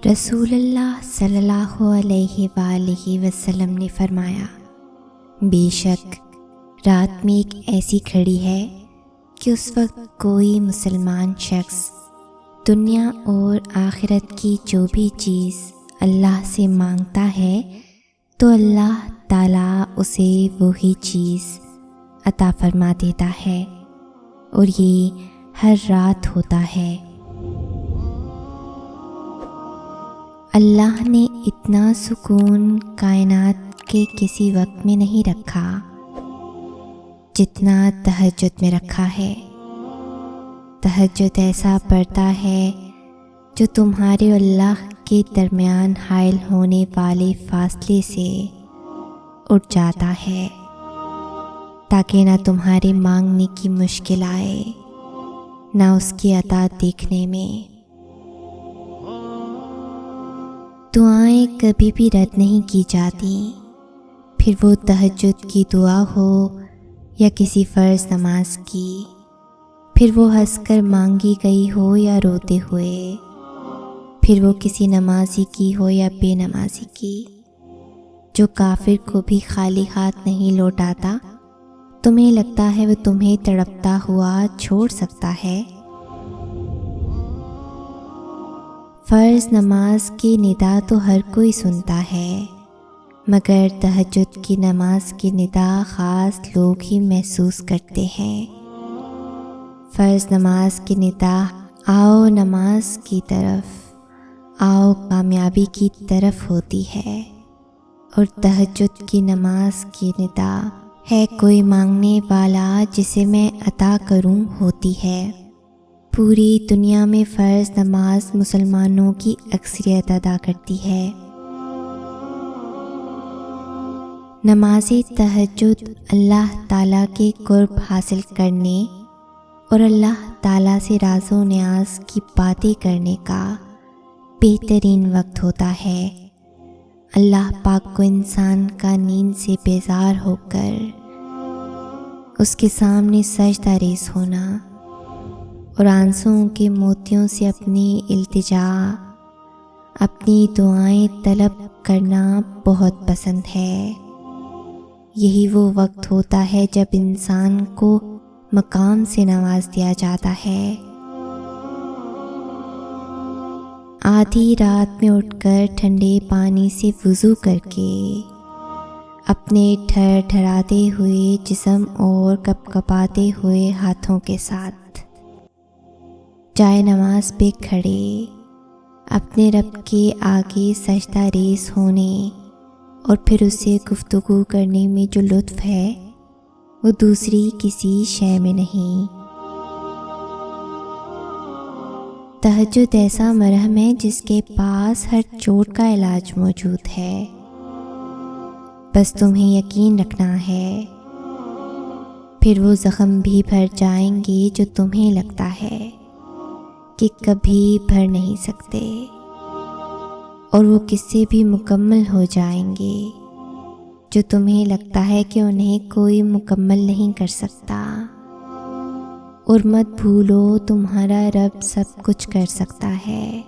रसूलुल्लाह सल्लल्लाहु अलैहि वसल्लम ने फरमाया, बेशक रात में एक ऐसी घड़ी है कि उस वक्त कोई मुसलमान शख्स दुनिया और आखिरत की जो भी चीज़ अल्लाह से मांगता है तो अल्लाह ताला उसे वही चीज़ अता फरमा देता है, और ये हर रात होता है। अल्लाह ने इतना सुकून कायनात के किसी वक्त में नहीं रखा जितना तहज्जुद में रखा है। तहज्जुद ऐसा पड़ता है जो तुम्हारे और अल्लाह के दरमियान हाइल होने वाले फासले से उठ जाता है, ताकि ना तुम्हारे मांगने की मुश्किल आए, ना उसकी अता देखने में। दुआएं कभी भी रद्द नहीं की जाती, फिर वो तहज्जुद की दुआ हो या किसी फ़र्ज़ नमाज की, फिर वो हंसकर मांगी गई हो या रोते हुए, फिर वो किसी नमाजी की हो या बेनमाजी की। जो काफिर को भी खाली हाथ नहीं लौटाता, तुम्हें लगता है वो तुम्हें तड़पता हुआ छोड़ सकता है? फ़र्ज़ नमाज की निदा तो हर कोई सुनता है, मगर तहज्जुद की नमाज की निदा ख़ास लोग ही महसूस करते हैं। फ़र्ज़ नमाज की निदा आओ नमाज की तरफ, आओ कामयाबी की तरफ होती है, और तहज्जुद की नमाज की निदा है कोई मांगने वाला जिसे मैं अता करूं होती है। पूरी दुनिया में फ़र्ज़ नमाज मुसलमानों की अक्सरियत अदा करती है। नमाज़े तहज्जुद अल्लाह ताला के कुर्ब हासिल करने और अल्लाह ताला से राज़ो न्याज़ की बातें करने का बेहतरीन वक्त होता है। अल्लाह पाक को इंसान का नींद से बेजार होकर उसके सामने सजदा रेज़ होना और आंसुओं के मोतियों से अपनी इल्तिजा, अपनी दुआएं तलब करना बहुत पसंद है। यही वो वक्त होता है जब इंसान को मकाम से नवाज दिया जाता है। आधी रात में उठकर ठंडे पानी से वुज़ू करके अपने ठरठराते हुए जिस्म और कपकपाते हुए हाथों के साथ जाए नमाज पे खड़े अपने रब के आगे सजदा रेज़ होने और फिर उससे गुफ्तगू करने में जो लुत्फ़ है वो दूसरी किसी शय में नहीं। तहज्जुद ऐसा मरहम है जिसके पास हर चोट का इलाज मौजूद है, बस तुम्हें यकीन रखना है। फिर वो ज़ख्म भी भर जाएंगे जो तुम्हें लगता है कि कभी भर नहीं सकते, और वो किससे भी मुकम्मल हो जाएंगे जो तुम्हें लगता है कि उन्हें कोई मुकम्मल नहीं कर सकता। और मत भूलो तुम्हारा रब सब कुछ कर सकता है,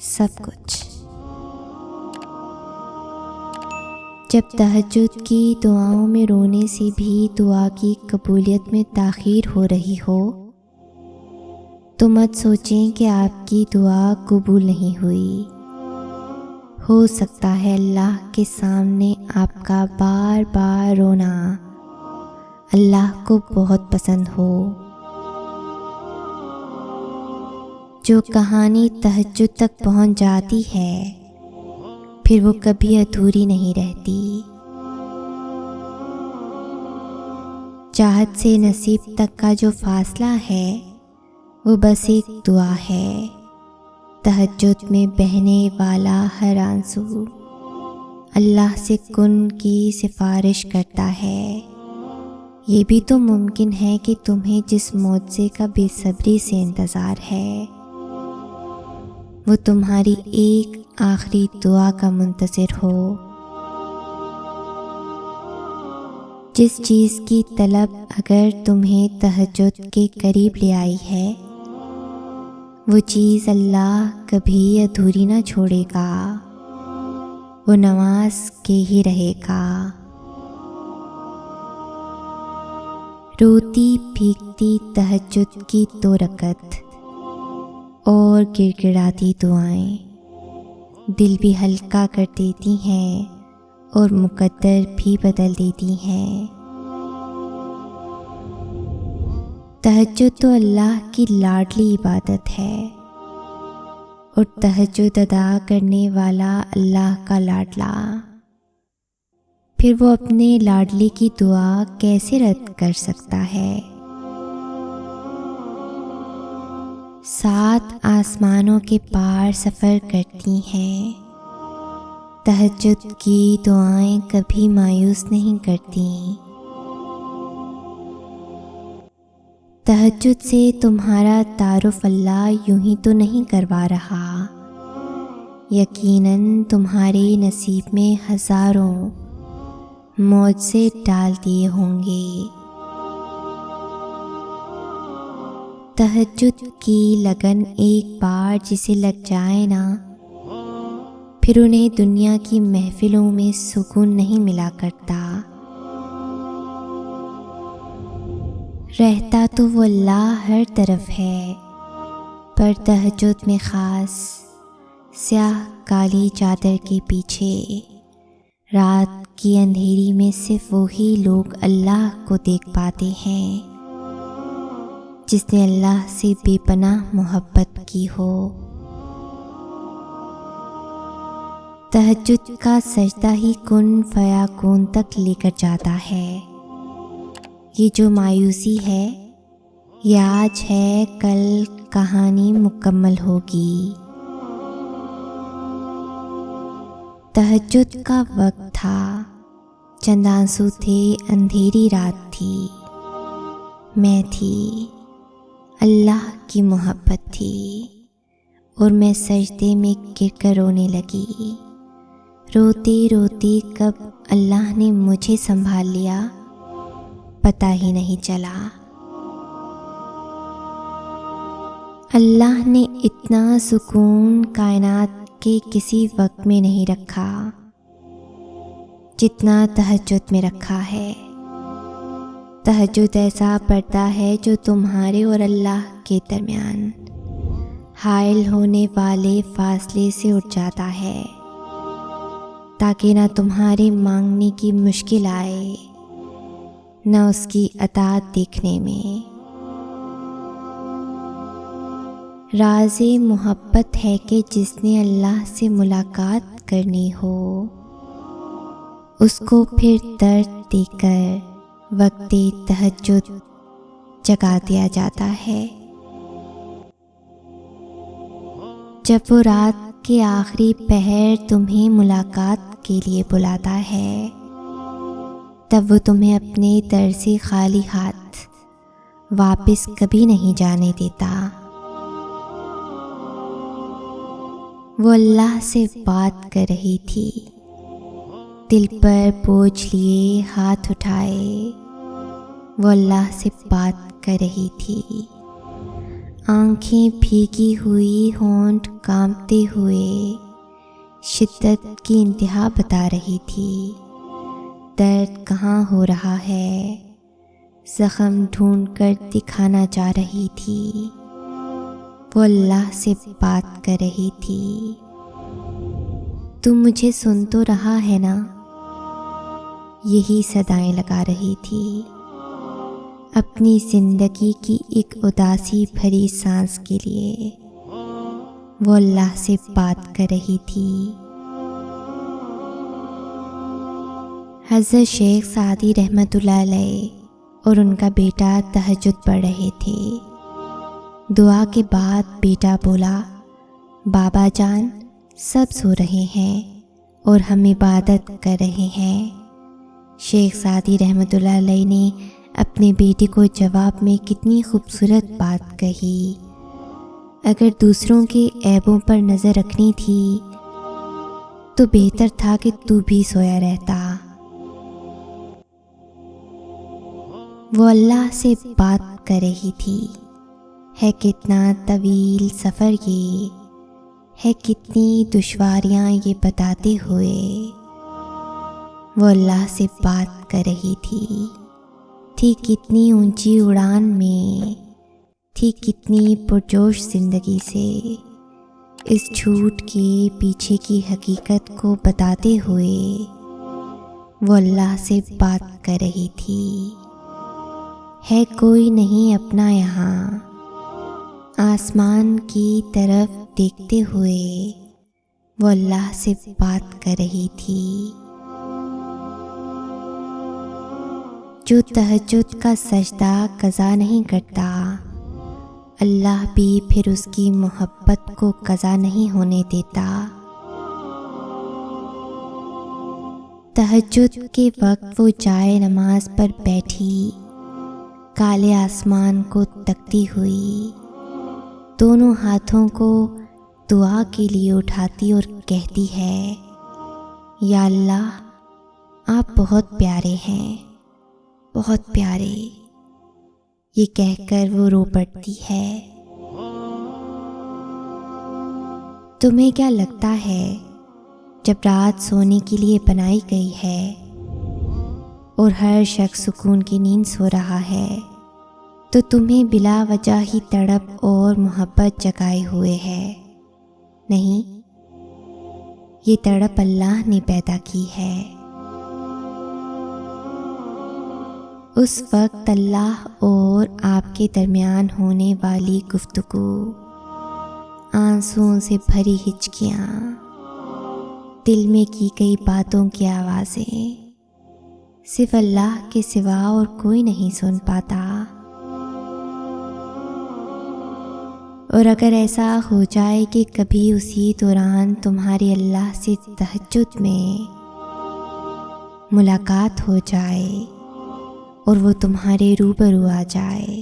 सब कुछ। जब तहज्जुद की दुआओं में रोने से भी दुआ की कबूलियत में ताख़ीर हो रही हो तो मत सोचें कि आपकी दुआ कबूल नहीं हुई। हो सकता है अल्लाह के सामने आपका बार बार रोना अल्लाह को बहुत पसंद हो। जो कहानी तहज्जुद तक पहुंच जाती है फिर वो कभी अधूरी नहीं रहती। चाहत से नसीब तक का जो फासला है वो बस एक दुआ है। तहज्जुद में बहने वाला हर आंसू अल्लाह से कुन की सिफारिश करता है। ये भी तो मुमकिन है कि तुम्हें जिस मौज़े का बेसब्री से इंतज़ार है वो तुम्हारी एक आखिरी दुआ का मुंतज़िर हो। जिस चीज़ की तलब अगर तुम्हें तहज्जुद के करीब ले आई है वो चीज़ अल्लाह कभी अधूरी ना छोड़ेगा, वो नमाज के ही रहेगा। रोती भीगती तहज्जुद की 2 रकत और गिड़गिड़ाती दुआएं दिल भी हल्का कर देती हैं और मुकद्दर भी बदल देती हैं। तहज्जुद तो अल्लाह की लाडली इबादत है और तहज्जुद अदा करने वाला अल्लाह का लाडला, फिर वो अपने लाडले की दुआ कैसे रद्द कर सकता है। 7 आसमानों के पार सफ़र करती हैं। तहज्जुद की दुआएं कभी मायूस नहीं करती। तहज्जुद से तुम्हारा तारुफ अल्लाह यूं ही तो नहीं करवा रहा, यकीनन तुम्हारे नसीब में हज़ारों मौजे डाल दिए होंगे। तहज्जुद की लगन एक बार जिसे लग जाए ना, फिर उन्हें दुनिया की महफिलों में सुकून नहीं मिला करता। रहता तो वो अल्लाह हर तरफ है, पर तहज्जुद में ख़ास स्याह काली चादर के पीछे रात की अंधेरी में सिर्फ वही लोग अल्लाह को देख पाते हैं जिसने अल्लाह से बेपनाह मोहब्बत की हो। तहज्जुद का सजदा ही कुन फयाकून तक लेकर जाता है। ये जो मायूसी है, ये आज है, कल कहानी मुकम्मल होगी। तहज्जुद का वक्त था, चंद आंसू थे, अंधेरी रात थी, मैं थी, अल्लाह की मोहब्बत थी और मैं सजदे में गिरकर रोने लगी। रोते रोते कब अल्लाह ने मुझे संभाल लिया पता ही नहीं चला। अल्लाह ने इतना सुकून कायनात के किसी वक्त में नहीं रखा जितना तहज्जुद में रखा है। तहज्जुद ऐसा पर्दा है जो तुम्हारे और अल्लाह के दरमियान हाइल होने वाले फासले से उठ जाता है, ताकि ना तुम्हारे मांगने की मुश्किल आए न उसकी अतात देखने में। राज़े मोहब्बत है कि जिसने अल्लाह से मुलाकात करनी हो, उसको फिर दर्द देकर वक्ते तहज्जुद जगा दिया जाता है। जब वो रात के आखिरी पहर तुम्हें मुलाकात के लिए बुलाता है, तब वो तुम्हें अपने दर से खाली हाथ वापस कभी नहीं जाने देता। वो अल्लाह से बात कर रही थी, दिल पर बोझ लिए हाथ उठाए, वो अल्लाह से बात कर रही थी। आंखें भीगी हुई, होंठ कांपते हुए शिद्दत की इंतहा बता रही थी। दर्द कहाँ हो रहा है, ज़ख्म ढूंढ कर दिखाना चाह रही थी। वो अल्लाह से बात कर रही थी। तुम मुझे सुन तो रहा है ना, यही सदाएं लगा रही थी। अपनी ज़िंदगी की एक उदासी भरी सांस के लिए वो अल्लाह से बात कर रही थी। हज़रत शेख सादी रहमतुल्लाह अलैह और उनका बेटा तहज्जुद पढ़ रहे थे। दुआ के बाद बेटा बोला, बाबा जान सब सो रहे हैं और हम इबादत कर रहे हैं। शेख सादी रहमतुल्लाह अलैह ने अपने बेटे को जवाब में कितनी खूबसूरत बात कही। अगर दूसरों के ऐबों पर नज़र रखनी थी तो बेहतर था कि तू भी सोया रहता। वो अल्लाह से बात कर रही थी, है कितना तवील सफ़र ये, है कितनी दुश्वारियाँ ये बताते हुए। वो अल्लाह से बात कर रही थी कितनी ऊंची उड़ान में, थी कितनी पुरजोश ज़िंदगी से, इस झूठ के पीछे की हकीकत को बताते हुए वो अल्लाह से बात कर रही थी। है कोई नहीं अपना यहाँ, आसमान की तरफ देखते हुए वो अल्लाह से बात कर रही थी। जो तहज्जुद का सजदा कज़ा नहीं करता, अल्लाह भी फिर उसकी मोहब्बत को कज़ा नहीं होने देता। तहज्जुद के वक्त वो जाए नमाज पर बैठी, काले आसमान को तकती हुई, दोनों हाथों को दुआ के लिए उठाती और कहती है, या अल्लाह आप बहुत प्यारे हैं, बहुत प्यारे। ये कहकर वो रो पड़ती है। तुम्हें क्या लगता है जब रात सोने के लिए बनाई गई है और हर शख्स सुकून की नींद सो रहा है, तो तुम्हें बिला वजह ही तड़प और मोहब्बत जगाए हुए है? नहीं, ये तड़प अल्लाह ने पैदा की है। उस वक्त अल्लाह और आपके दरमियान होने वाली गुफ्तगू, आंसुओं से भरी हिचकियाँ, दिल में की गई बातों की आवाज़ें सिर्फ अल्लाह के सिवा और कोई नहीं सुन पाता। और अगर ऐसा हो जाए कि कभी उसी दौरान तुम्हारी अल्लाह से तहज्जुद में मुलाकात हो जाए और वो तुम्हारे रूबरू आ जाए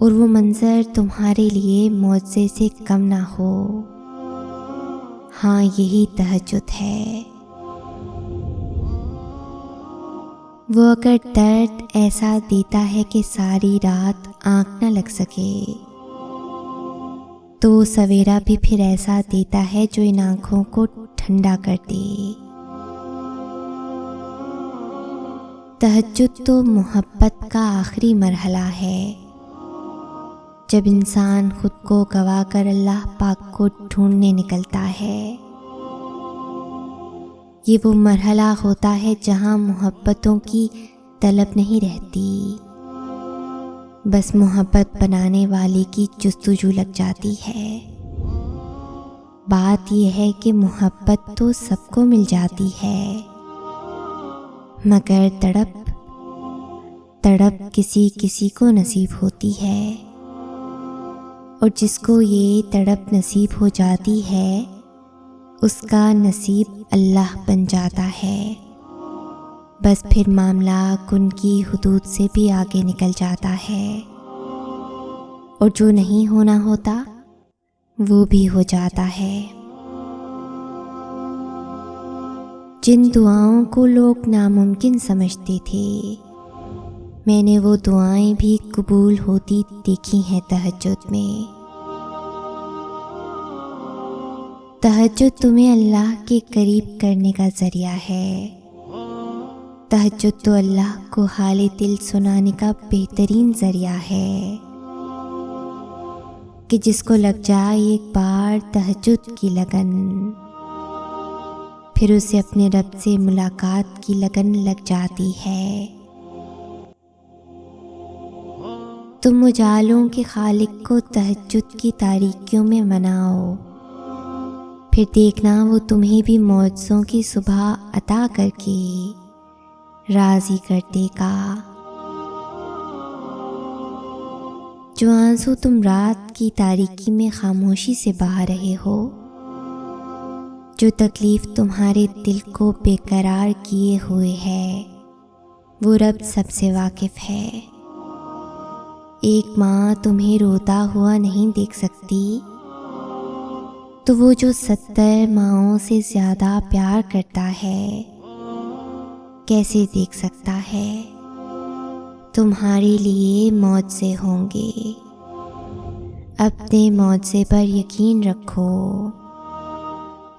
और वो मंज़र तुम्हारे लिए मौजज़े से कम ना हो, हाँ यही तहज्जुद है। वो अगर दर्द ऐसा देता है कि सारी रात आँख न लग सके, तो सवेरा भी फिर ऐसा देता है जो इन आँखों को ठंडा कर दे। तहज्जुद तो मोहब्बत का आखिरी मरहला है, जब इंसान खुद को गवा कर अल्लाह पाक को ढूंढने निकलता है। ये वो मरहला होता है जहाँ मोहब्बतों की तलब नहीं रहती, बस मोहब्बत बनाने वाले की जुस्तजू लग जाती है। बात यह है कि मोहब्बत तो सबको मिल जाती है, मगर तड़प किसी किसी को नसीब होती है। और जिसको ये तड़प नसीब हो जाती है, उसका नसीब अल्लाह बन जाता है। बस फिर मामला उनकी हुदूद से भी आगे निकल जाता है, और जो नहीं होना होता वो भी हो जाता है। जिन दुआओं को लोग नामुमकिन समझते थे, मैंने वो दुआएं भी कबूल होती देखी हैं तहज्जुद में। तहज्जुद तुम्हें अल्लाह के करीब करने का ज़रिया है। तहज्जुद तो अल्लाह को हाले दिल सुनाने का बेहतरीन ज़रिया है कि जिसको लग जाए एक बार तहज्जुद की लगन, फिर उसे अपने रब से मुलाकात की लगन लग जाती है। तुम उजालों के खालिक को तहज्जुद की तारीकियों में मनाओ, फिर देखना वो तुम्हें भी मौजज़ों की सुबह अता करके राज़ी कर देगा। जो आंसू तुम रात की तारीकी में खामोशी से बहा रहे हो, जो तकलीफ़ तुम्हारे दिल को बेकरार किए हुए है, वो रब सबसे वाकिफ़ है। एक माँ तुम्हें रोता हुआ नहीं देख सकती, तो वो जो 70 माँओं से ज़्यादा प्यार करता है, कैसे देख सकता है? तुम्हारे लिए मौजज़े होंगे, अपने मौजे पर यकीन रखो।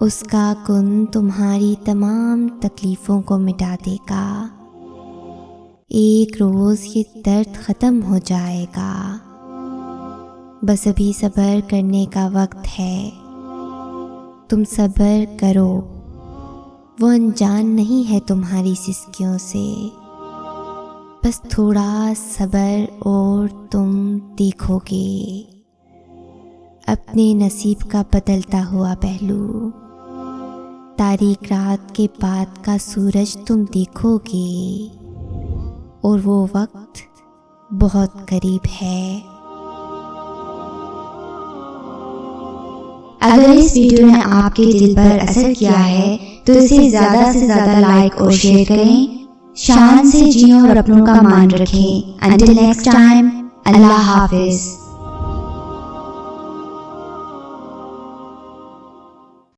उसका गुण तुम्हारी तमाम तकलीफ़ों को मिटा देगा। एक रोज़ ये दर्द ख़त्म हो जाएगा। बस अभी सब्र करने का वक्त है। तुम सब्र करो। वो अनजान नहीं है तुम्हारी सिसकियों से। बस थोड़ा सब्र और तुम देखोगे अपने नसीब का बदलता हुआ पहलू। तारीक रात के बाद का सूरज तुम देखोगे और वो वक्त बहुत करीब है। अगर इस वीडियो ने आपके दिल पर असर किया है तो इसे ज़्यादा से ज़्यादा लाइक और शेयर करें। शान से जियो और अपनों का मान रखें। Until next time, अल्लाह हाफिज।